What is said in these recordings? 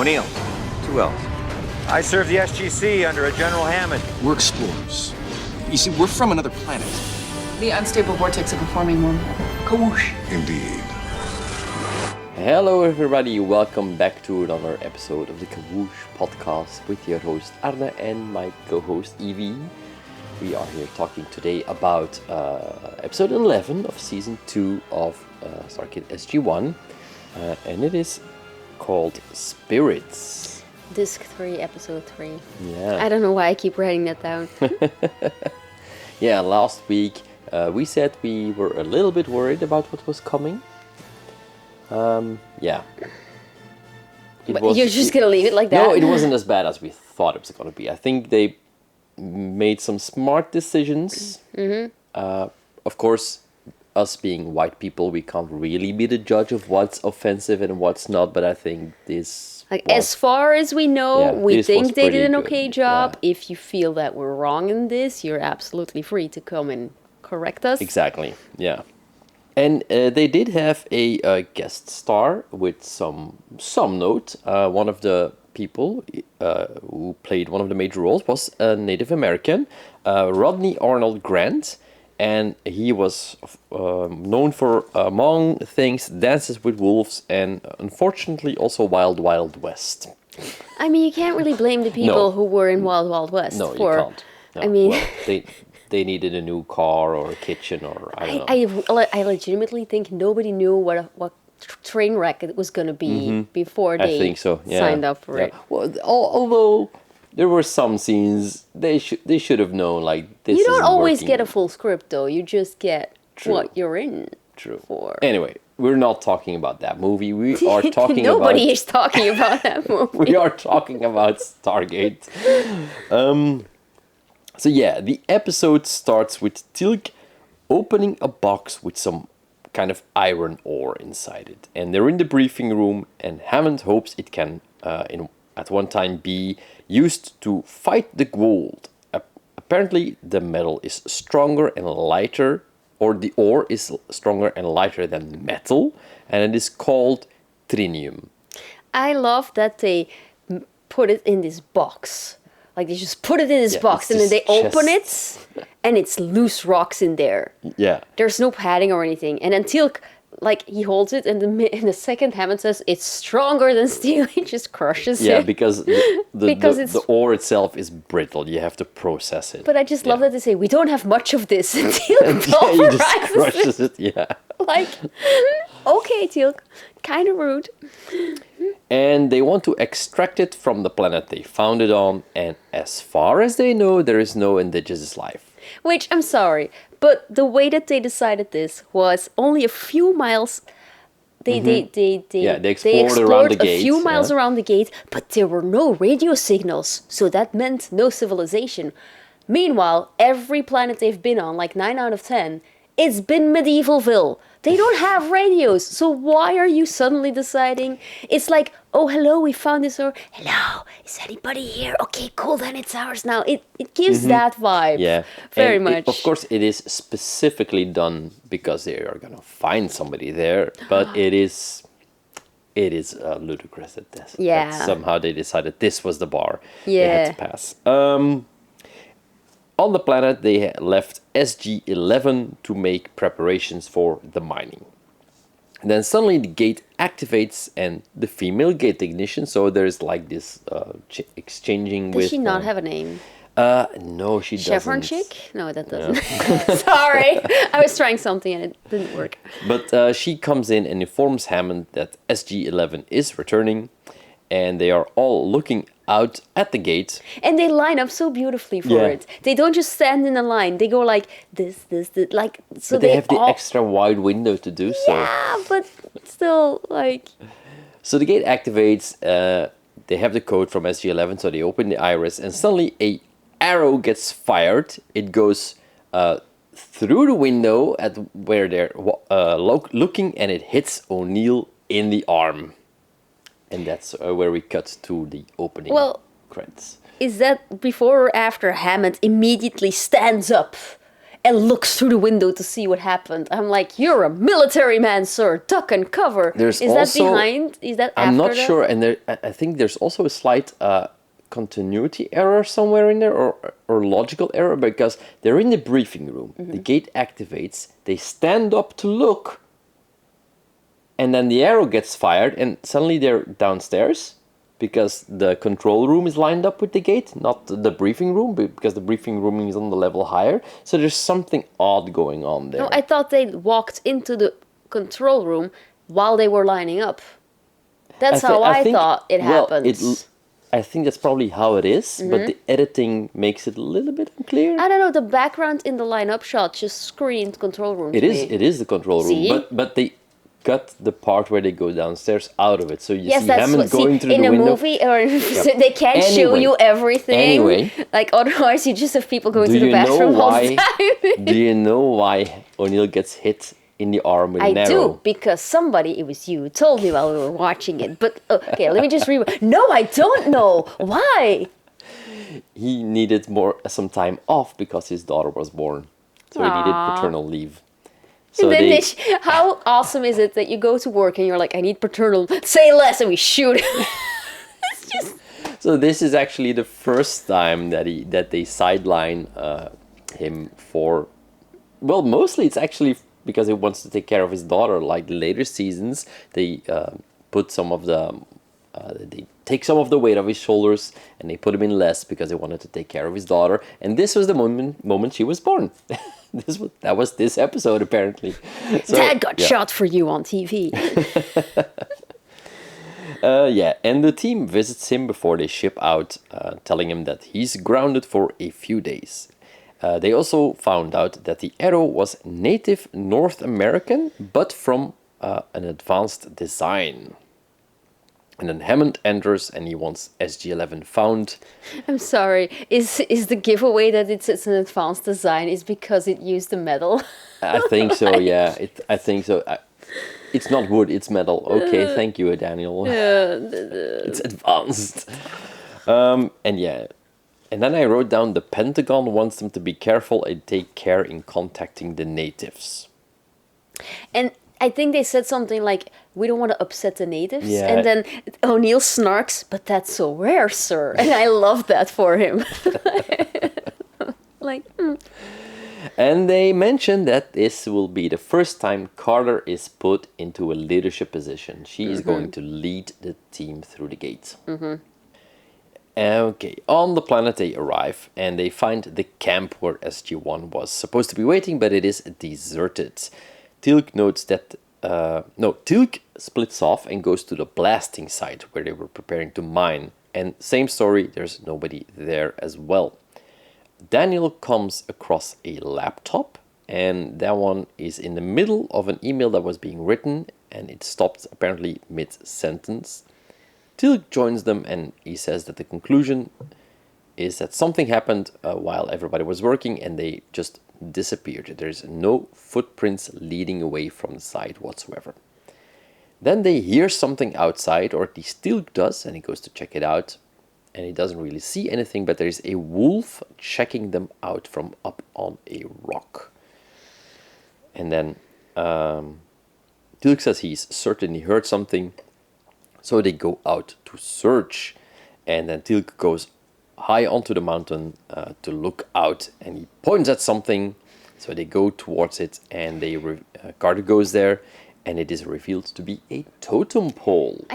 O'Neill, 2 L's. I serve the SGC under a General Hammond. We're explorers. You see, we're from another planet. The unstable vortex of a forming wormhole. Kawoosh. Indeed. Hello everybody, welcome back to another episode of the Kawoosh podcast with your host Arne and my co-host Evie. We are here talking today about episode 11 of season 2 of Stargate SG-1 and it is called Spirits. Disc 3, episode 3. Yeah. I don't know why I keep writing that down. Yeah, last week we said we were a little bit worried about what was coming. Yeah. But you're just gonna leave it like that? No, it wasn't as bad as we thought it was gonna be. I think they made some smart decisions. Mm-hmm. Of course, us being white people, we can't really be the judge of what's offensive and what's not. But I think this, as far as we know, we think they did an okay job. Yeah. If you feel that we're wrong in this, you're absolutely free to come and correct us. Exactly. Yeah. And they did have a guest star with some note. One of the people who played one of the major roles was a Native American, Rodney Arnold Grant, and he was known for, among things, Dances with Wolves and unfortunately also Wild Wild West. I mean, you can't really blame the people who were in Wild Wild West. No, for, you can't. No. I mean... Well, they needed a new car or a kitchen or I don't know. I legitimately think nobody knew what train wreck it was going to be before they I think so. Yeah. signed up for it. Well, although there were some scenes they should have known like this. You don't always working. get a full script though. You just get True. what you're in True. for. Anyway, we're not talking about that movie. We are talking Nobody about... is talking about that movie. We are talking about Stargate. So yeah, the episode starts with Teal'c opening a box with some kind of iron ore inside it. And they're in the briefing room and Hammond hopes it can, at one time, be used to fight the gold. Apparently the metal is stronger and lighter, or the ore is stronger and lighter than metal, and it is called trinium. I love that they put it in this box. Like, they just put it in this box, and then they open it, and it's loose rocks in there. Yeah. There's no padding or anything. And then Teal'c, like, he holds it, and in the second Hammond says, it's stronger than steel. He just crushes it. Yeah, because the ore itself is brittle. You have to process it. But I just love that they say, we don't have much of this. And Teal'c he just crushes it, yeah. Like, okay, Teal'c. Kind of rude. And they want to extract it from the planet they found it on, and as far as they know, there is no indigenous life. Which, I'm sorry, but the way that they decided this was only a few miles. They explored around the gate, a few miles around the gate, but there were no radio signals, so that meant no civilization. Meanwhile, every planet they've been on, like 9 out of 10, it's been Medievalville. They don't have radios, so why are you suddenly deciding? It's like, oh, hello, we found this, or hello, is anybody here? Okay, cool, then it's ours now. It gives that vibe. Yeah, very much. Of course, it is specifically done because they are gonna find somebody there, but it is ludicrous at this. Yeah. That somehow they decided this was the bar they Yeah. had to pass. On the planet, they left SG-11 to make preparations for the mining. And then suddenly the gate activates and the female gate ignition, so there's like this exchanging with... Does she not have a name? No, she doesn't. Chevron chick? No, that doesn't. Sorry, I was trying something and it didn't work. But she comes in and informs Hammond that SG-11 is returning, and they are all looking out at the gate. And they line up so beautifully for it. They don't just stand in a line. They go like this, like... So but they have the extra wide window to do so. Yeah, but still, like... So the gate activates, they have the code from SG-11, so they open the iris, and suddenly a arrow gets fired. It goes through the window at where they're looking, and it hits O'Neill in the arm. And that's where we cut to the opening credits. Is that before or after Hammond immediately stands up and looks through the window to see what happened. I'm like, you're a military man, sir. Duck and cover. There's Is that also- behind? Is that after I'm not that? sure, and I think there's also a slight continuity error somewhere in there, or logical error, because they're in the briefing room. The gate activates. They stand up to look, and then the arrow gets fired, and suddenly they're downstairs because the control room is lined up with the gate, not the briefing room, because the briefing room is on the level higher. So there's something odd going on there. No, I thought they walked into the control room while they were lining up. That's how I think- thought it well, happened. I think that's probably how it is, but the editing makes it a little bit unclear. I don't know, the background in the line-up shot just screamed control room It to is. me. It is the control room, See? but they cut the part where they go downstairs out of it, so you Yes, see that's Hammond what. going See, through in the a window. movie, or they can't show Anyway. you everything. Anyway. Like otherwise, you just have people going Do to the you know bathroom all the why? time. Do you know why O'Neill gets hit in the arm with I an arrow? do, because somebody, it was you, told me while we were watching it. But okay, let me just read. No, I don't know why. He needed some time off because his daughter was born, so he needed paternal leave. So And then they, how awesome is it that you go to work and you're like, I need paternal, say less, and we shoot. It's just so this is actually the first time that they sideline him for. Well, mostly it's actually because he wants to take care of his daughter. Like the later seasons, they put some of the. They take some of the weight off his shoulders and they put him in less because they wanted to take care of his daughter. And this was the moment she was born. That was this episode apparently. So, Dad got yeah. shot for you on TV. Yeah, and the team visits him before they ship out, telling him that he's grounded for a few days. They also found out that the arrow was native North American, but from an advanced design. And then Hammond enters and he wants SG11 found. I'm sorry. Is the giveaway that it's an advanced design is because it used the metal? I think so, yeah. I think so. It's not wood, it's metal. Okay, thank you, Daniel. It's advanced. And yeah. And then I wrote down the Pentagon wants them to be careful and take care in contacting the natives. And I think they said something like, we don't want to upset the natives. Yeah. And then O'Neill snarks, but that's so rare, sir. And I love that for him. Like, And they mentioned that this will be the first time Carter is put into a leadership position. She is going to lead the team through the gate. Okay, on the planet they arrive and they find the camp where SG-1 was supposed to be waiting, but it is deserted. Teal'c notes that Teal'c splits off and goes to the blasting site where they were preparing to mine. And same story, there's nobody there as well. Daniel comes across a laptop, and that one is in the middle of an email that was being written, and it stopped apparently mid-sentence. Teal'c joins them, and he says that the conclusion is that something happened while everybody was working, and they just disappeared. There's no footprints leading away from the site whatsoever. Then they hear something outside, or at least Teal'c does, and he goes to check it out. And he doesn't really see anything, but there's a wolf checking them out from up on a rock. And then Teal'c says he's certain he heard something, so they go out to search. And then Teal'c goes high onto the mountain to look out, and he points at something. So they go towards it, and Carter goes there, and it is revealed to be a totem pole.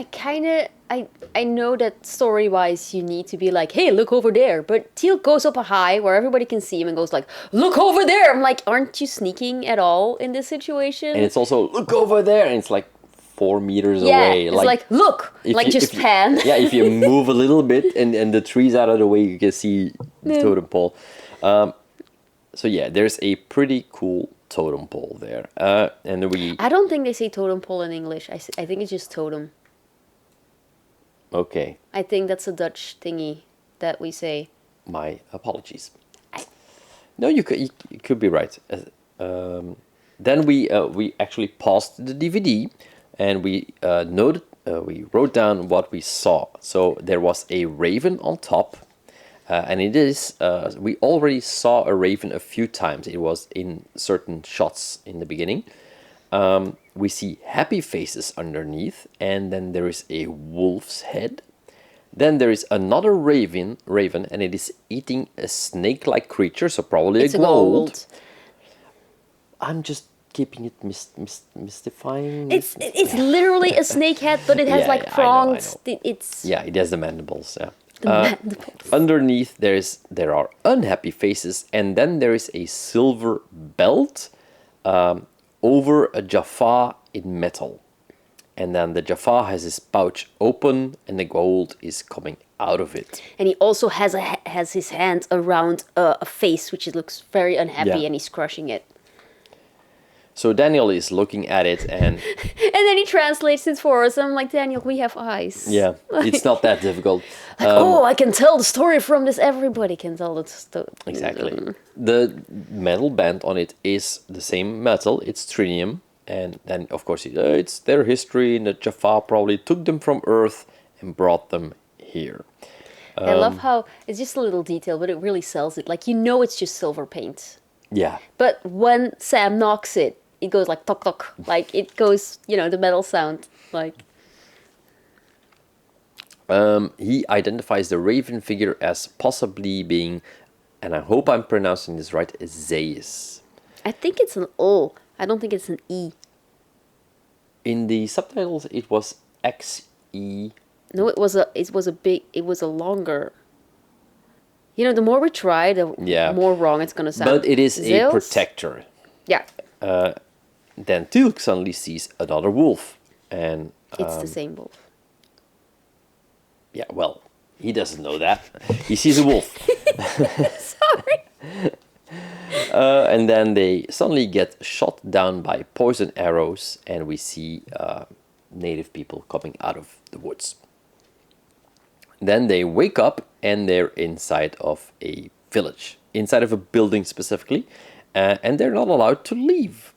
I know that story-wise you need to be like, hey, look over there. But Teal'c goes up a high where everybody can see him and goes like, look over there. I'm like, aren't you sneaking at all in this situation? And it's also, look over there, and it's like 4 meters yeah, away. it's like look, like just pan. Yeah, if you move a little bit and the trees out of the way, you can see the totem pole. So yeah, there's a pretty cool totem pole there. And I don't think they say totem pole in English. I think it's just totem. Okay. I think that's a Dutch thingy that we say. My apologies. No, you could be right. Then we actually paused the DVD and we we wrote down what we saw. So there was a raven on top. And it is, we already saw a raven a few times. It was in certain shots in the beginning. We see happy faces underneath, and then there is a wolf's head. Then there is another raven, and it is eating a snake-like creature, so probably It's a a gold. gold. I'm just keeping it mystifying. It's literally a snake head, but it has Yeah, like yeah, I know, I prongs. know. It's Yeah, it has the mandibles. Yeah. the mandibles. Underneath there are unhappy faces, and then there is a silver belt over a Jaffa in metal. And then the Jaffa has his pouch open, and the gold is coming out of it. And he also has his hand around a face, which looks very unhappy, Yeah. and he's crushing it. So Daniel is looking at it, and And then he translates it for us. I'm like, Daniel, we have eyes. yeah, it's not that difficult. Oh, I can tell the story from this. Everybody can tell the story. Exactly. The metal band on it is the same metal. It's trinium, and then of course it's their history. And the Jaffa probably took them from Earth and brought them here. I love how it's just a little detail, but it really sells it. Like, you know, it's just silver paint. Yeah, But when Sam knocks it, it goes like tok tok. Like, it goes, the metal sound. Like, he identifies the raven figure as possibly being, and I hope I'm pronouncing this right, Zeus. I think it's an O. I don't think it's an E. In the subtitles, it was XE. No, it was a longer. The more we try, the Yeah. more wrong it's gonna sound. But it is a Zeus? protector. Yeah, Then Teal'c suddenly sees another wolf, and it's the same wolf. yeah, well, he doesn't know that. He sees a wolf. Sorry. And then they suddenly get shot down by poison arrows, and we see native people coming out of the woods. Then they wake up, and they're inside of a village, inside of a building specifically, and they're not allowed to leave.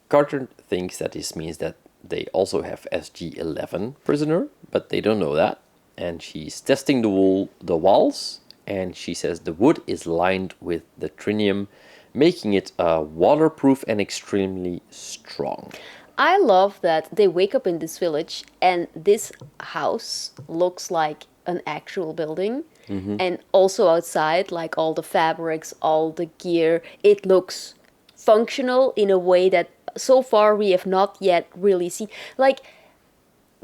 Carter thinks that this means that they also have SG-11 prisoner, but they don't know that. And she's testing the walls, and she says the wood is lined with the trinium, making it waterproof and extremely strong. I love that they wake up in this village and this house looks like an actual building. And also outside, like all the fabrics, all the gear, it looks functional in a way that so far we have not yet really seen. Like,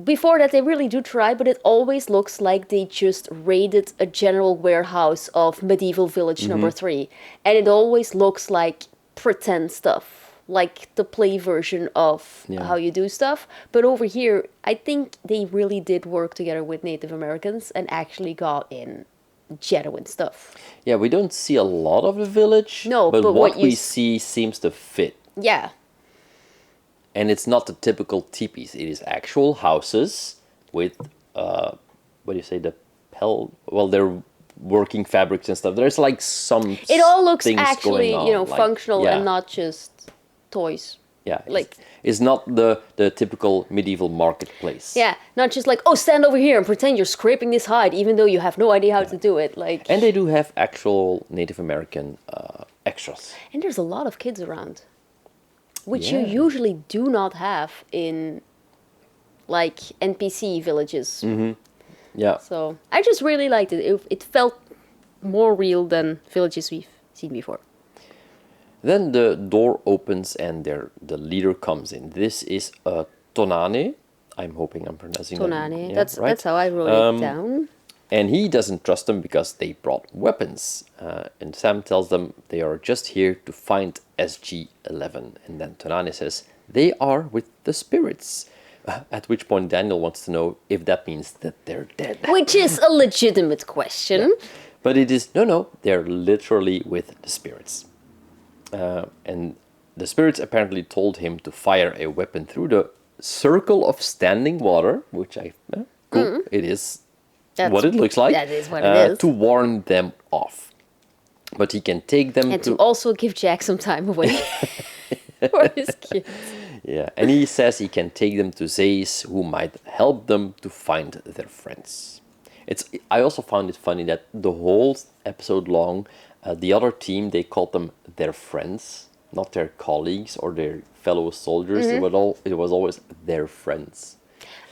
before that they really do try, but it always looks like they just raided a general warehouse of medieval village number 3. And it always looks like pretend stuff. Like the play version of how you do stuff. But over here, I think they really did work together with Native Americans and actually got in genuine stuff. Yeah, we don't see a lot of the village, No, but but what what you we see seems to fit. Yeah. And it's not the typical teepees. It is actual houses with, what do you say, they're working fabrics and stuff. There's like some It all looks things actually, going on, like, functional yeah. and not just toys. Yeah, like- it's not the typical medieval marketplace. Yeah, not just like, oh, stand over here and pretend you're scraping this hide, even though you have no idea how to do it. Like, And they do have actual Native American extras. and there's a lot of kids around, which you Yeah. usually do not have in, like, NPC villages. Yeah. So I just really liked it. It felt more real than villages we've seen before. Then the door opens and the leader comes in. This is Tonane. I'm hoping I'm pronouncing that. Tonane. Yeah, That's right. how I wrote it down. And he doesn't trust them because they brought weapons. And Sam tells them they are just here to find SG-11. And then Tonane says they are with the spirits. At which point Daniel wants to know if that means that they're dead. Which is a legitimate question. But it is, no, they're literally with the spirits. And the spirits apparently told him to fire a weapon through the circle of standing water, which cool, it is what it looks like. That is what it is. To warn them off. But he can take them And to also give Jack some time away for his kids. Yeah, and he says he can take them to Zeus, who might help them to find their friends. I also found it funny that the whole episode long, the other team, they called them their friends, not their colleagues or their fellow soldiers. It was always their friends.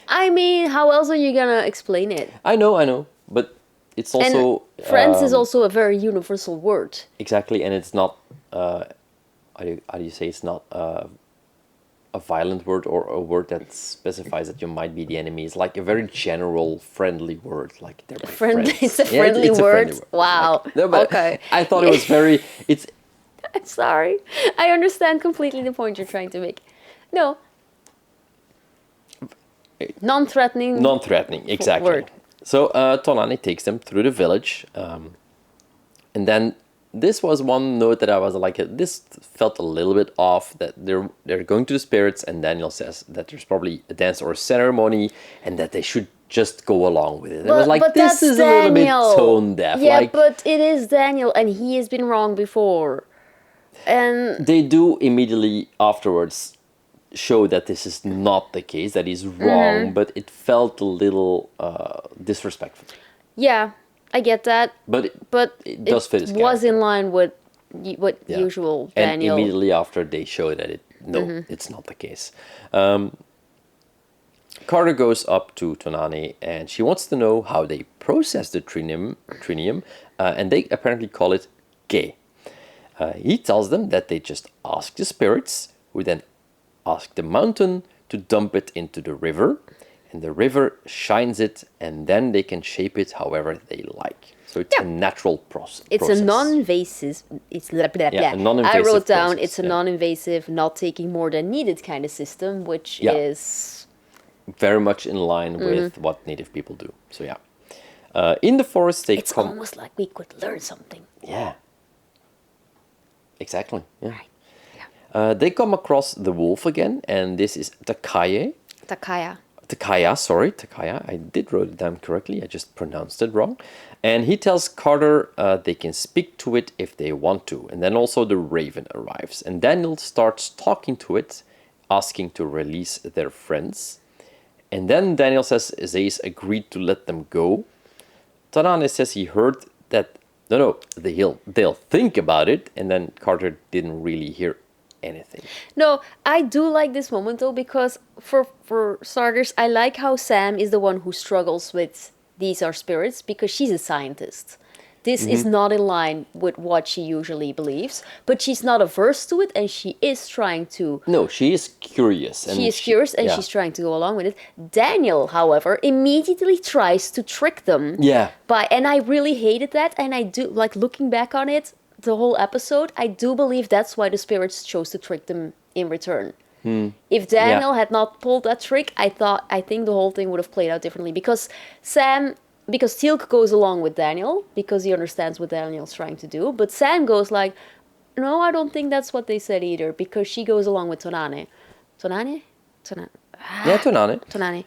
I mean, how else are you gonna explain it? I know, but it's also And friends is also a very universal word. exactly, and it's not. How do you say it's not a violent word or a word that specifies that you might be the enemy? It's like a very general, friendly word. Like they're my Friendly, friends. it's a friendly it's a word. friendly word. Wow. Like, no, but Okay. I thought it was very. It's Sorry, I understand completely the point you're trying to make. No. Non-threatening. non-threatening, exactly. word. So Tonani takes them through the village, and then this was one note that I was like, this felt a little bit off. That they're going to the spirits, and Daniel says that there's probably a dance or a ceremony, and that they should just go along with it. And I was like, this that's is a little bit Daniel. tone deaf. Yeah, like, but it is Daniel, and he has been wrong before. And they do immediately afterwards show that this is not the case, that he's wrong, but it felt a little disrespectful. yeah, I get that. But it does fit his was character. in line with what Yeah. usual And Daniel. immediately after they show that it's not the case. Carter goes up to Tonani and she wants to know how they process the trinium, and they apparently call it gay. He tells them that they just ask the spirits, who then ask the mountain to dump it into the river, and the river shines it, and then they can shape it however they like. So it's a natural process. It's a non-invasive. It's blah, blah, blah. Yeah, a non-invasive I wrote down process, it's a yeah. non-invasive, not taking more than needed kind of system, which Yeah. is very much in line with what native people do. So yeah, in the forest they it's come. almost like we could learn something. Yeah. Exactly. Yeah. Right. Yeah. They come across the wolf again, and this is Takaya. Takaya. I did wrote it down correctly. I just pronounced it wrong. And he tells Carter they can speak to it if they want to. And then also the raven arrives, and Daniel starts talking to it, asking to release their friends. And then Daniel says Zeiss agreed to let them go. Tanane says he heard that they'll think about it, and then Carter didn't really hear anything. No, I do like this moment though, because for starters, I like how Sam is the one who struggles with these are spirits, because she's a scientist. This is not in line with what she usually believes, but she's not averse to it, and she is trying to. No, she is curious. And She is curious, and yeah. she's trying to go along with it. Daniel, however, immediately tries to trick them. Yeah. And I really hated that, and I do, like, looking back on it, the whole episode, I do believe that's why the spirits chose to trick them in return. If Daniel had not pulled that trick, I think the whole thing would have played out differently, because Teal'c goes along with Daniel because he understands what Daniel's trying to do, but Sam goes like, no, I don't think that's what they said either, because she goes along with Tonane. Yeah, Tonane. Tonane.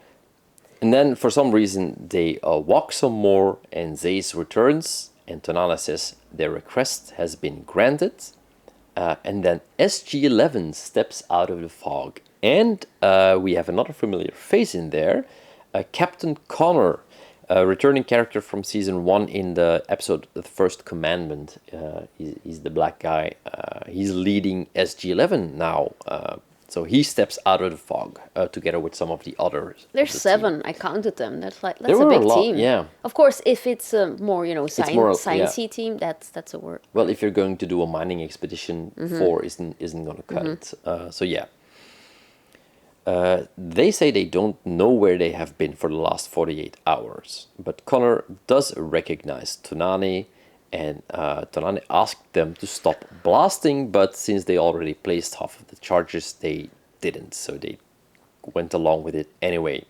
And then for some reason they walk some more, and Zeiss returns, and Tonana says their request has been granted. And then SG11 steps out of the fog, and we have another familiar face in there, Captain Connor, a returning character from season 1 in the episode The First Commandment. He's the black guy. He's leading SG11 now. So he steps out of the fog together with some of the others. There's of the 7. team. I counted them. That's a There were a big lot, team. yeah. Of course, if it's a more more, sciencey team, that's a word. Well, if you're going to do a mining expedition, 4 isn't going to cut it. So yeah. They say they don't know where they have been for the last 48 hours, but Connor does recognize Tonani, and Tonani asked them to stop blasting, but since they already placed half of the charges, they didn't, so they went along with it anyway.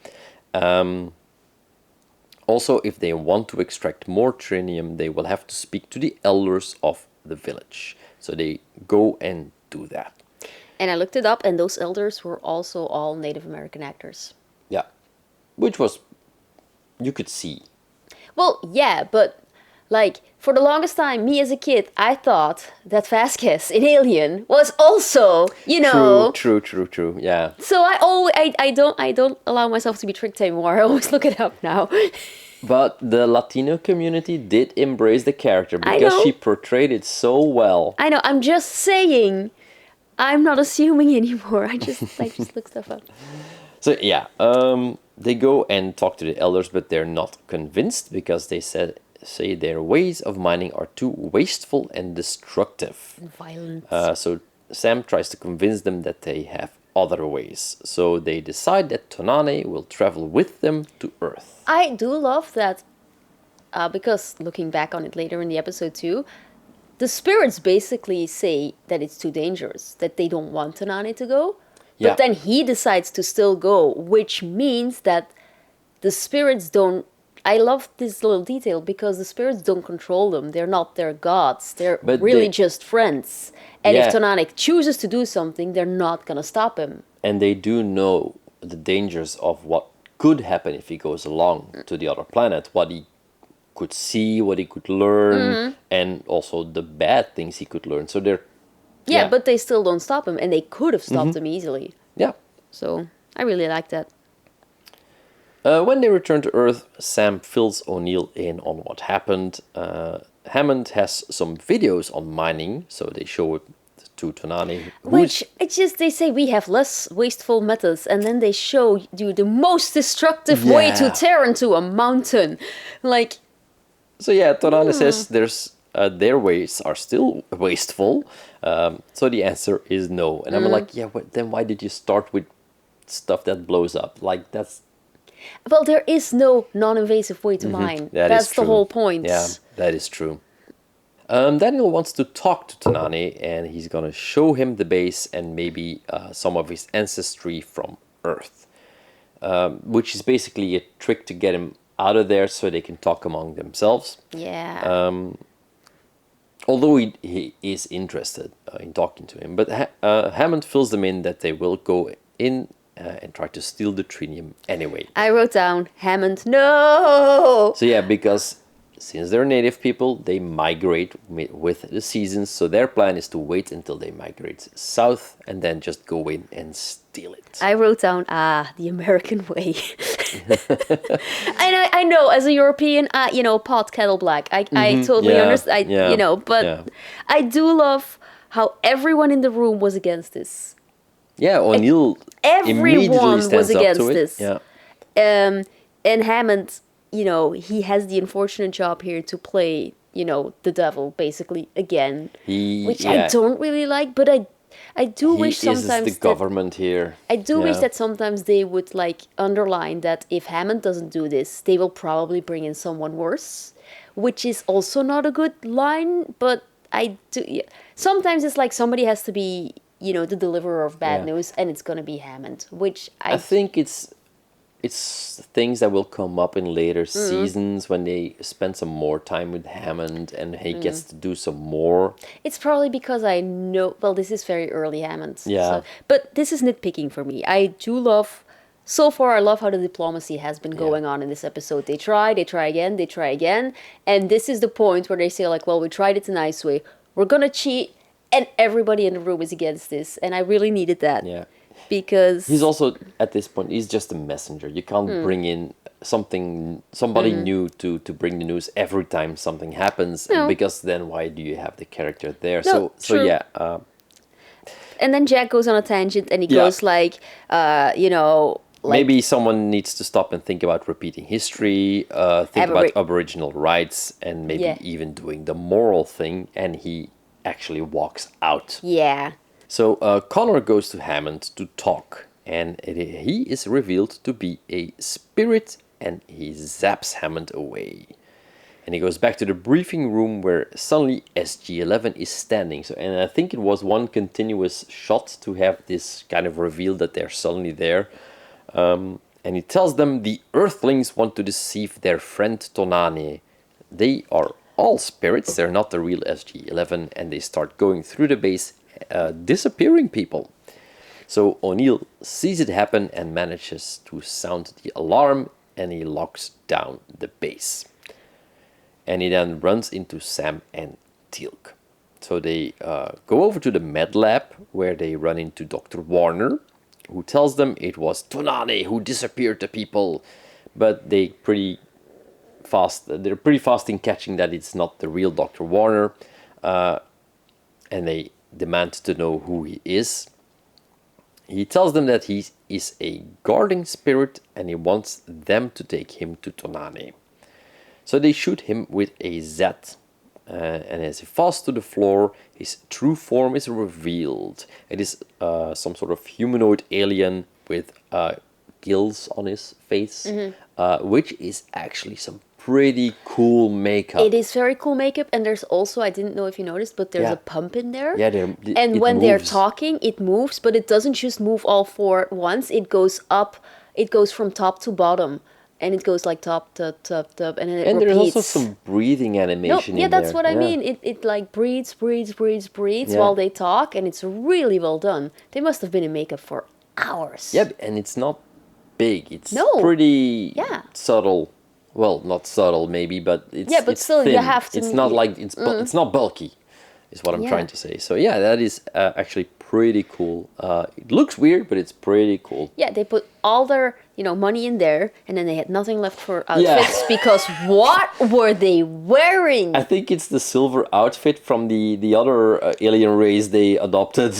Also, if they want to extract more trinium, they will have to speak to the elders of the village. So they go and do that. And I looked it up, and those elders were also all Native American actors. Yeah, which was, you could see. Well, yeah, but like for the longest time, me as a kid, I thought that Vasquez in Alien was also, True. Yeah. So I don't allow myself to be tricked anymore. I always look it up now. But the Latino community did embrace the character I because know. she portrayed it so well. I know, I'm just saying. I'm not assuming anymore. I just look stuff up. So yeah, they go and talk to the elders, but they're not convinced because they say their ways of mining are too wasteful and destructive. Violent. So Sam tries to convince them that they have other ways. So they decide that Tonane will travel with them to Earth. I do love that because looking back on it later in the episode too, the spirits basically say that it's too dangerous, that they don't want Tonane to go. But Yeah. then he decides to still go, which means that the spirits don't. I love this little detail because the spirits don't control them. They're not their gods. They're But really they- just friends. And Yeah. if Tonane chooses to do something, they're not gonna stop him. And they do know the dangers of what could happen if he goes along to the other planet, what he could see, what he could learn, and also the bad things he could learn. So they're Yeah, but they still don't stop him, and they could have stopped him easily. yeah. So I really like that. When they return to Earth, Sam fills O'Neill in on what happened. Hammond has some videos on mining, so they show it to Tonane. Which it's just they say we have less wasteful methods, and then they show you the most destructive way to Yeah. tear into a mountain. Like, So yeah, Tonane says their ways are still wasteful. So the answer is no. And I'm like, yeah, then why did you start with stuff that blows up? Like that's well, there is no non-invasive way to mine. that is That's the true. whole point. Yeah, that is true. Daniel wants to talk to Tonane, and he's gonna show him the base and maybe some of his ancestry from Earth, which is basically a trick to get him out of there so they can talk among themselves. Yeah. Although he is interested in talking to him, but Hammond fills them in that they will go in and try to steal the trinium anyway. I wrote down Hammond. No. So yeah, because since they're native people, they migrate with the seasons. So their plan is to wait until they migrate south and then just go in and steal it. I wrote down the American way. I know as a European, pot kettle black. I totally Yeah, understand. yeah, But yeah. I do love how everyone in the room was against this. Yeah, O'Neill immediately Everyone stands was up against to it. this. Yeah. And Hammond, he has the unfortunate job here to play, the devil basically again, which I don't really like. But I do He wish is sometimes the that government here. I do wish Yeah. that sometimes they would underline that if Hammond doesn't do this, they will probably bring in someone worse, which is also not a good line. But I do. Yeah. Sometimes it's like somebody has to be, the deliverer of bad Yeah. news, and it's gonna be Hammond, which I think it's things that will come up in later Mm-hmm. seasons when they spend some more time with Hammond and he gets to do some more. It's probably because I know. Well, this is very early Hammond. Yeah. But this is nitpicking for me. I do love. So far, I love how the diplomacy has been going on in this episode. They try again, and this is the point where they say well, we tried it a nice way. We're gonna cheat, and everybody in the room is against this, and I really needed that. Yeah. Because He's also at this point he's just a messenger. You can't Hmm. bring in somebody new to bring the news every time something happens No. because then why do you have the character there? No, so true. yeah, and then Jack goes on a tangent, and he Yeah. goes maybe someone needs to stop and think about repeating history, think about Aboriginal rights, and maybe Yeah. even doing the moral thing. And he actually walks out. Yeah. So Connor goes to Hammond to talk, and he is revealed to be a spirit, and he zaps Hammond away. And he goes back to the briefing room where suddenly SG11 is standing. So, and I think it was one continuous shot to have this kind of reveal that they're suddenly there. And he tells them the Earthlings want to deceive their friend Tonane. They are all spirits, they're not the real SG11, and they start going through the base, disappearing people. So O'Neill sees it happen and manages to sound the alarm, and he locks down the base. And he then runs into Sam and Teal'c. So they go over to the med lab, where they run into Dr. Warner, who tells them it was Tonane who disappeared the people. But they pretty fast. They're pretty fast in catching that it's not the real Dr. Warner, and they demand to know who he is. He tells them that he is a guarding spirit and he wants them to take him to Tonane. So they shoot him with a Z, and as he falls to the floor, his true form is revealed. It is some sort of humanoid alien with gills on his face, which is actually some pretty cool makeup. It is very cool makeup, and there's also, I didn't know if you noticed, but there's Yeah. a pump in there. Yeah, and it when they're moves. talking, it moves, but it doesn't just move all four at once. It goes up, it goes from top to bottom, and it goes like top, and then it And repeats. there's also some breathing No, animation yeah, in that's there. what I Yeah. mean. It like breathes Yeah. while they talk, and it's really well done. They must have been in makeup for hours. Yeah, and it's not big. It's No. pretty Yeah. subtle. Well, not subtle maybe, but it's Yeah, but it's still, you thin. have to It's make not it- like it's not bulky, is what I'm Yeah. trying to say. So yeah, that is actually pretty cool. It looks weird, but it's pretty cool. Yeah, they put all their, money in there, and then they had nothing left for outfits because what were they wearing? I think it's the silver outfit from the other alien race they adopted.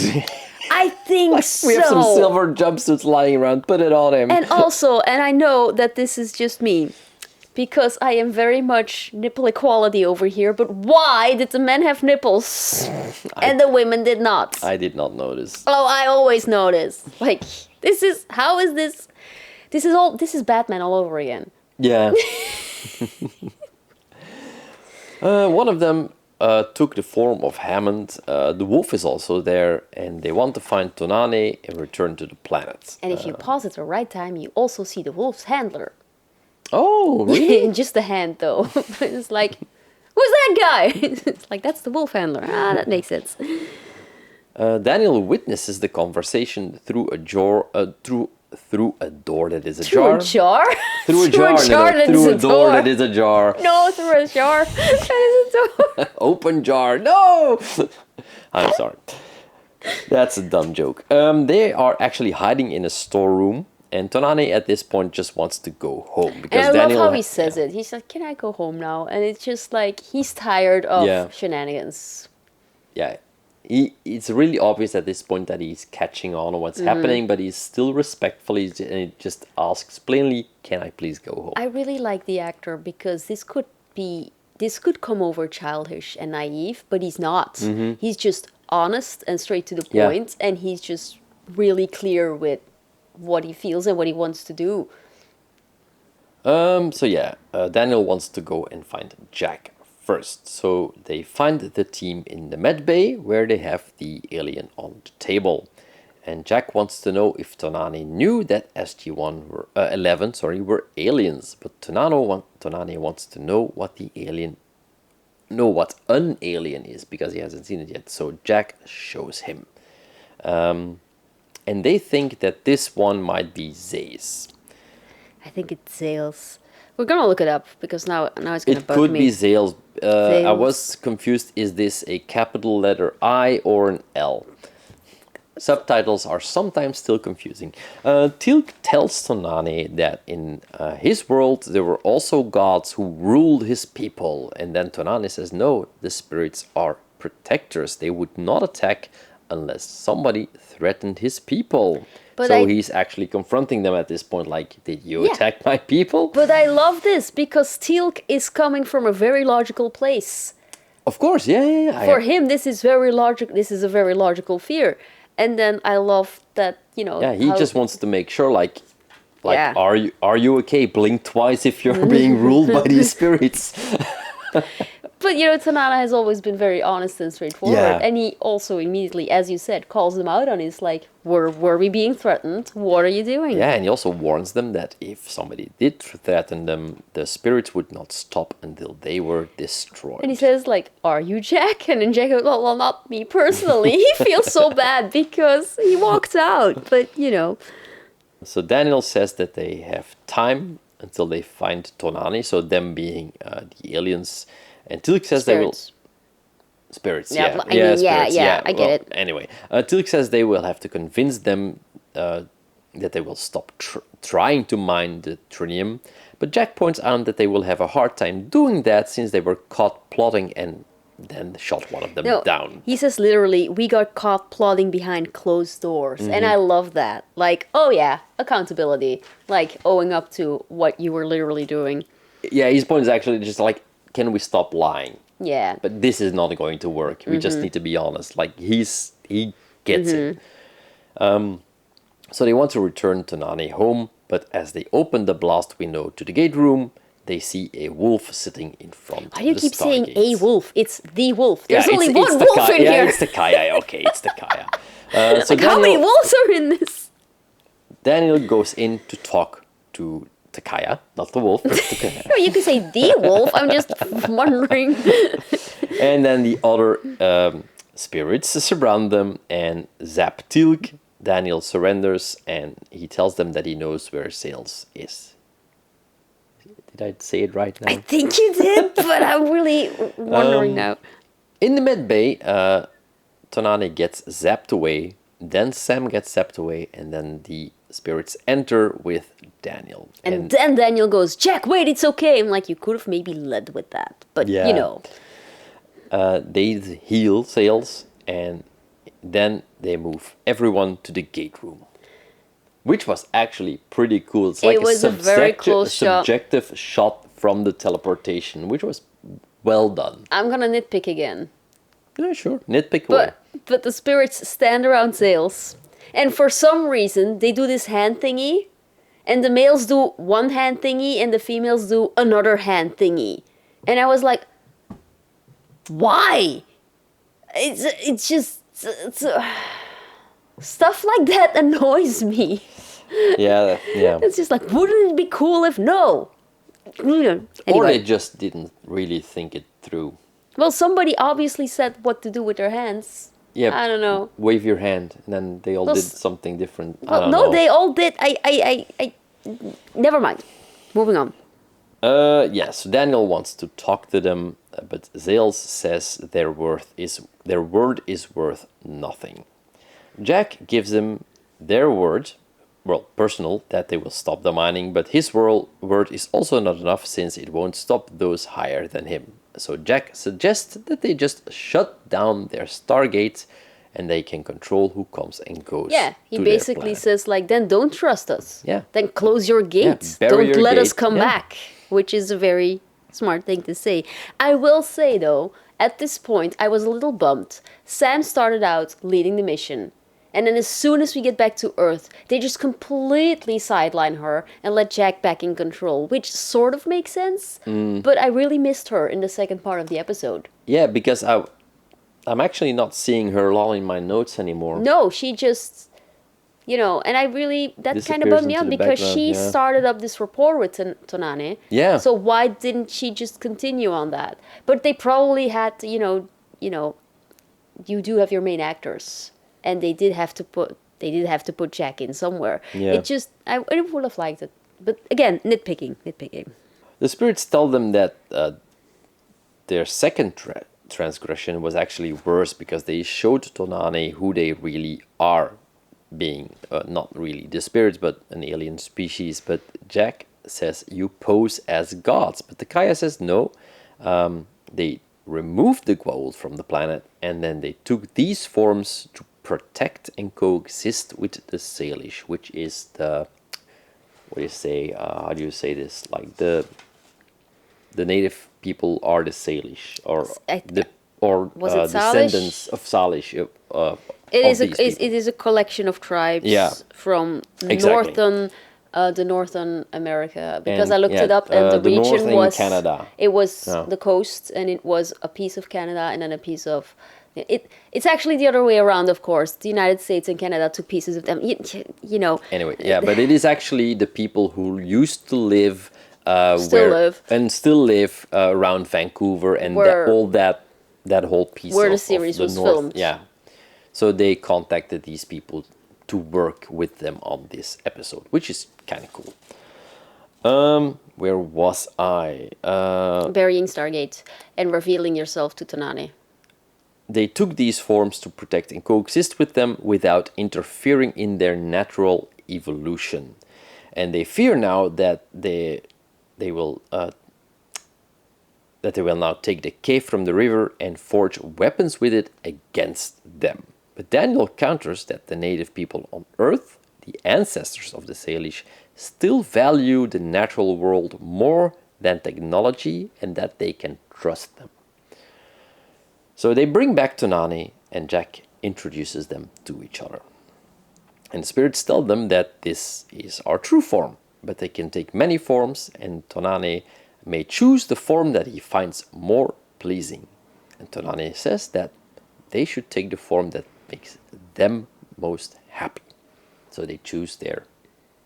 I think We have some so. silver jumpsuits lying around. Put it on him. And also, and I know that this is just me, because I am very much nipple equality over here, but why did the men have nipples and the women did not? I did not notice. Oh, I always notice. Like, how is this? This is Batman all over again. Yeah. One of them took the form of Hammond. The wolf is also there, and they want to find Tonane and return to the planet. And if you pause at the right time, you also see the wolf's handler. Oh, really? Just the hand, though. It's like, who's that guy? It's like, that's the wolf handler. Ah, that makes sense. Daniel witnesses the conversation through a door. Through a door that is a Through jar. a jar? Through a jar. No, through a door that is a jar. No, through a jar. That is a door. Open jar. No. I'm sorry. That's a dumb joke. They are actually hiding in a storeroom, and Tonane at this point just wants to go home because And I Daniel. love how he says it. He's like, can I go home now? And it's just like, he's tired of Yeah. shenanigans. Yeah, it's really obvious at this point that he's catching on what's happening, but he's still respectfully and he just asks plainly, "Can I please go home?" I really like the actor because this could come over childish and naive, but he's not. He's just honest and straight to the Yeah. point, and he's just really clear with what he feels and what he wants to do. So yeah, Daniel wants to go and find Jack first. So they find the team in the med bay where they have the alien on the table. And Jack wants to know if Tonane knew that SG-11 were aliens, but Tonane wants to know what an alien is because he hasn't seen it yet. So Jack shows him. And they think that this one might be Zay's. I think it's Zales. We're gonna look it up because now it's gonna It bug could me. be Zales. I Zales. was confused. Is this a capital letter I or an L? Subtitles are sometimes still confusing. Teal'c tells Tonane that in his world there were also gods who ruled his people. And then Tonane says, no, the spirits are protectors. They would not attack unless somebody threatened his people. But so I- he's actually confronting them at this point, like, did you Yeah. attack my people? But I love this because Teal'c is coming from a very logical place. Of course, yeah. For him, this is very logical. This is a very logical fear. And then I love that, Yeah, he how- just wants to make sure, like, Yeah. are you okay? Blink twice if you're being ruled by these spirits. But Tanana has always been very honest and straightforward, Yeah. and he also immediately, as you said, calls them out on it. Like, were we being threatened? What are you doing? Yeah, and he also warns them that if somebody did threaten them, the spirits would not stop until they were destroyed. And he says, like, are you Jack? And then Jack goes, well, not me personally. He feels so bad because he walked out, but So Daniel says that they have time until they find Tonane, so them being the aliens. And Teal'c says they will... Spirits. Spirits, Yeah, yeah. I mean, yeah, spirits, I get it. Anyway, Teal'c says they will have to convince them that they will stop trying to mine the trinium, but Jack points out that they will have a hard time doing that since they were caught plotting and then shot one of them No, down. he says literally, we got caught plotting behind closed doors. And I love that. Like, oh yeah, accountability. Like, owing up to what you were literally doing. Yeah, his point is actually just like, can we stop lying? Yeah. But this is not going to work. We just need to be honest. Like, he gets it. So they want to return Tonani home, but as they open the blast window to the gate room, they see a wolf sitting in front Why do you of the keep saying Stargate. a wolf? It's the wolf. There's Yeah, only it's one the wolf in yeah, here. it's the Kaya. Okay, it's the Kaya. So Like, how many wolves are in this? Daniel goes in to talk to the Kaya, not the wolf, but the Kaya. No, you can say the wolf. I'm just wondering. And then the other spirits surround them and zap Tilk. Daniel surrenders and he tells them that he knows where Sales is. Did I say it right now? I think you did, but I'm really wondering now. In the med bay, Tonani gets zapped away, then Sam gets zapped away, and then the spirits enter with Daniel. And then Daniel goes, Jack, wait, it's okay. I'm like, you could have maybe led with that. But, Yeah. you know. They heal Sales, and then they move everyone to the gate room. Which was actually pretty cool. It's like It was a very close shot. subjective shot from the teleportation, which was well done. I'm going to nitpick again. Yeah, sure. Nitpick away. But the spirits stand around Sales. And for some reason, they do this hand thingy. And the males do one hand thingy and the females do another hand thingy. And I was like, why? It's just... stuff like that annoys me. Yeah. It's just like, wouldn't it be cool if no? Anyway. Or they just didn't really think it through. Well, somebody obviously said what to do with their hands. Yeah. I don't know. Wave your hand, and then they all Well, did something different. I Well, don't no, know. they all did. I never mind. Moving on. Yes, Daniel wants to talk to them, but Zales says their word is worth nothing. Jack gives them their word, well, personal, that they will stop the mining, but his word is also not enough since it won't stop those higher than him. So Jack suggests that they just shut down their Stargate and they can control who comes and goes. Yeah, he to their basically planet. says like, then don't trust us. Yeah. Then close your gates. bury Don't your let us gate. come Yeah. back. Which is a very smart thing to say. I will say though, at this point, I was a little bummed. Sam started out leading the mission. And then as soon as we get back to Earth, they just completely sideline her and let Jack back in control, which sort of makes sense. But I really missed her in the second part of the episode. Yeah, because I'm actually not seeing her all in my notes anymore. No, she just, and I really, that kind of Disappears bummed me into out the because background, she yeah. started up this rapport with Tonani. Yeah. So why didn't she just continue on that? But they probably had, you do have your main actors. And they did have to put Jack in somewhere. Yeah. It just, I would have liked it. But again, nitpicking. The spirits tell them that their second transgression was actually worse because they showed Tonani who they really are, being not really the spirits but an alien species. But Jack says you pose as gods, but the Kaya says no. They removed the Goa'uld from the planet and then they took these forms to protect and coexist with the Salish, which is the, how do you say this? Like the native people are the Salish, or Was it Salish? descendants of Salish. It is a collection of tribes Yeah. from Exactly. the Northern America, because And, I looked yeah, it up and the region north in was Canada. It was Yeah. the coast, and it was a piece of Canada and then a piece of it's actually the other way around, of course. The United States and Canada took pieces of them. Anyway, yeah, but it is actually the people who used to live still live around Vancouver and that whole piece where of the series the was north. filmed. Yeah, so they contacted these people to work with them on this episode, which is kind of cool. Where was I? Burying Stargate and revealing yourself to Tonani. They took these forms to protect and coexist with them without interfering in their natural evolution. And they fear now that they will now take the cave from the river and forge weapons with it against them. But Daniel counters that the native people on Earth, the ancestors of the Salish, still value the natural world more than technology and that they can trust them. So they bring back Tonani and Jack introduces them to each other. And the spirits tell them that this is our true form, but they can take many forms, and Tonani may choose the form that he finds more pleasing. And Tonani says that they should take the form that makes them most happy. So they choose their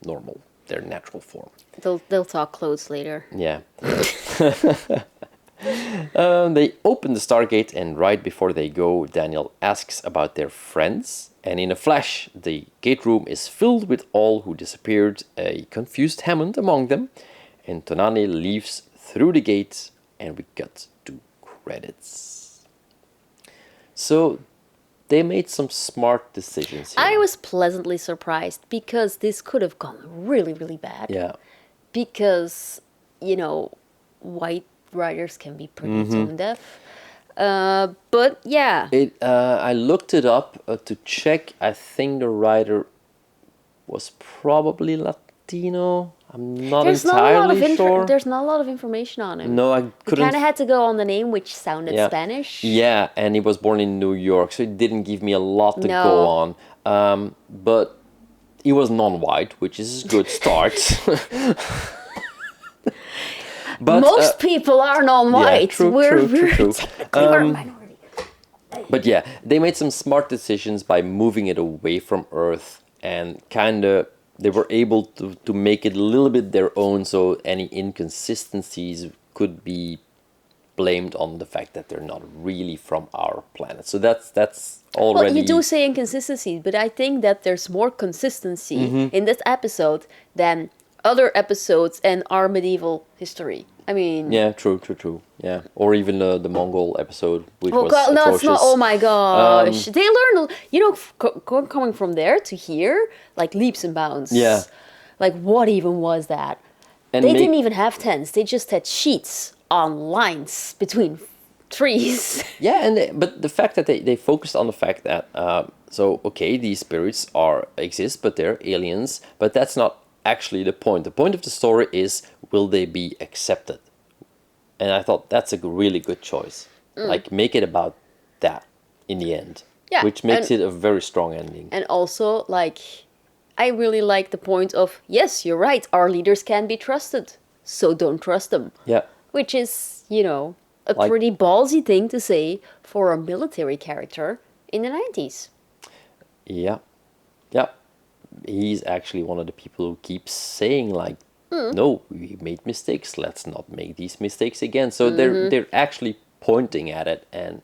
natural form. They'll talk clothes later. Yeah. They open the Stargate, and right before they go, Daniel asks about their friends. And in a flash, the gate room is filled with all who disappeared, a confused Hammond among them. And Tonani leaves through the gate, and we cut to credits. So they made some smart decisions here. I was pleasantly surprised because this could have gone really, really bad. Yeah. Because, white writers can be pretty tone deaf. But yeah. I looked it up to check. I think the writer was probably Latino. I'm not entirely sure. There's not a lot of information on him. No, I couldn't. We kind of had to go on the name, which sounded Spanish. Yeah, and he was born in New York, so it didn't give me a lot to go on. But he was non-white, which is a good start. But most people are non-white. Yeah, true. Technically we're a minority. But yeah, they made some smart decisions by moving it away from Earth, and they were able to make it a little bit their own, so any inconsistencies could be blamed on the fact that they're not really from our planet. So that's already... Well, you do say inconsistencies, but I think that there's more consistency in this episode than other episodes in our medieval history. I mean... Yeah, true. Yeah, or even the Mongol episode, which was God, no, atrocious. it's not. Oh my gosh, they learn. Coming from there to here, like leaps and bounds. Yeah. Like what even was that? And they didn't even have tents. They just had sheets on lines between trees. Yeah, but the fact that they focused on the fact that these spirits exist, but they're aliens. But that's not actually the point. The point of the story is, will they be accepted? And I thought that's a really good choice. Like, make it about that in the end. Yeah, which makes it a very strong ending. And also, I really like the point of, yes, you're right, our leaders can be trusted, so don't trust them. Yeah. Which is, a pretty ballsy thing to say for a military character in the 90s. Yeah. Yeah. He's actually one of the people who keeps saying, no, we made mistakes. Let's not make these mistakes again. So they're actually pointing at it, and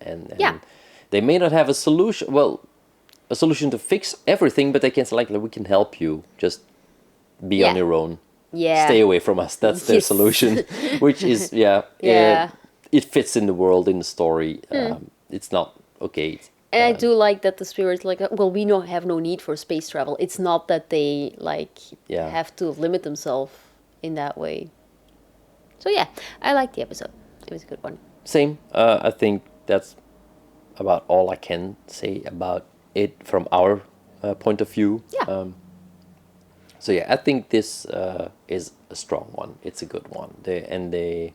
they may not have a solution. Well, a solution to fix everything, but they can say we can help you. Just be on your own. Yeah. Stay away from us. That's their solution, which is it fits in the world, in the story. It's not okay. And I do like that the spirits we have no need for space travel. It's not that they have to limit themselves in that way. So yeah, I liked the episode. It was a good one. Same. I think that's about all I can say about it from our point of view. Yeah. So yeah, I think this is a strong one. It's a good one. They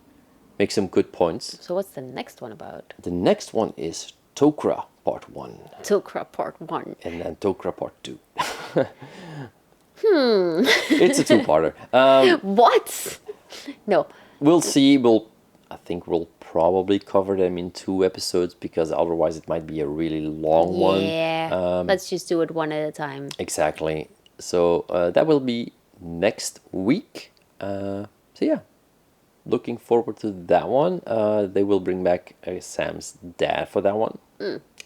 make some good points. So what's the next one about? The next one is Tok'ra Part 1. Tok'ra Part 1. And then Tok'ra Part 2. It's a two-parter. What? No. We'll see. I think we'll probably cover them in 2 episodes, because otherwise it might be a really long one. Yeah. Let's just do it one at a time. Exactly. So that will be next week. So yeah, looking forward to that one. They will bring back Sam's dad for that one.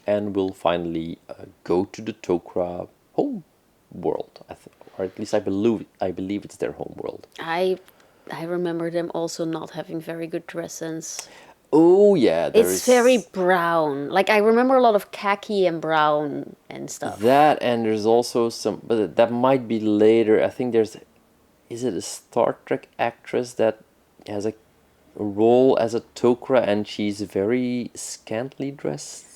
And we'll finally go to the Tok'ra home world, or at least I believe it's their home world. I remember them also not having very good dress sense. Oh yeah, there It's is very brown. Like, I remember a lot of khaki and brown and stuff. that, and there's also some, but that might be later. I think there's, is it a Star Trek actress that has a role as a Tok'ra, and she's very scantily dressed.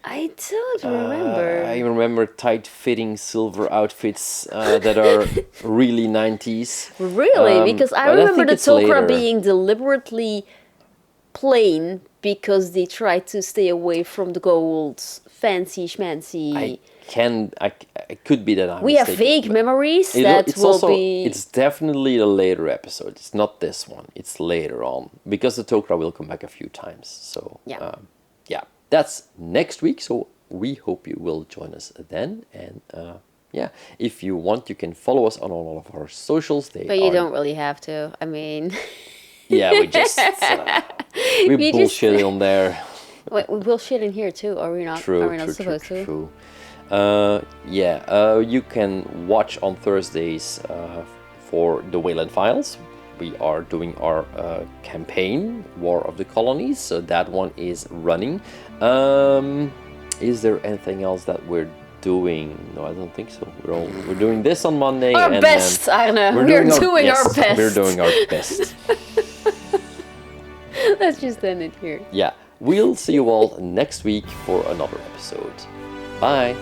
I don't remember. I remember tight-fitting silver outfits that are really 90s. Really? Because I but remember think the it's later. Tok'ra being deliberately plain because they tried to stay away from the gold, fancy schmancy. It could be that I'm We have mistaken, vague but memories it- that it's will also, be. It's definitely a later episode. It's not this one. It's later on because the Tok'ra will come back a few times. So Yeah. yeah, that's next week. So we hope you will join us then. And yeah, if you want, you can follow us on all of our socials. But you don't really have to. I mean, Yeah, we just we We just- bullshit on there. wait, we will shit in here too. Are we not? True, Are we not true, supposed to? true. You can watch on Thursdays for the Wayland Files. We are doing our campaign, War of the Colonies, so that one is running. Is there anything else that we're doing? No, I don't think so. We're doing this on Monday. Our and best, Arne. We're doing our best. We're doing our best. Let's just end it here. Yeah, we'll see you all next week for another episode. Bye.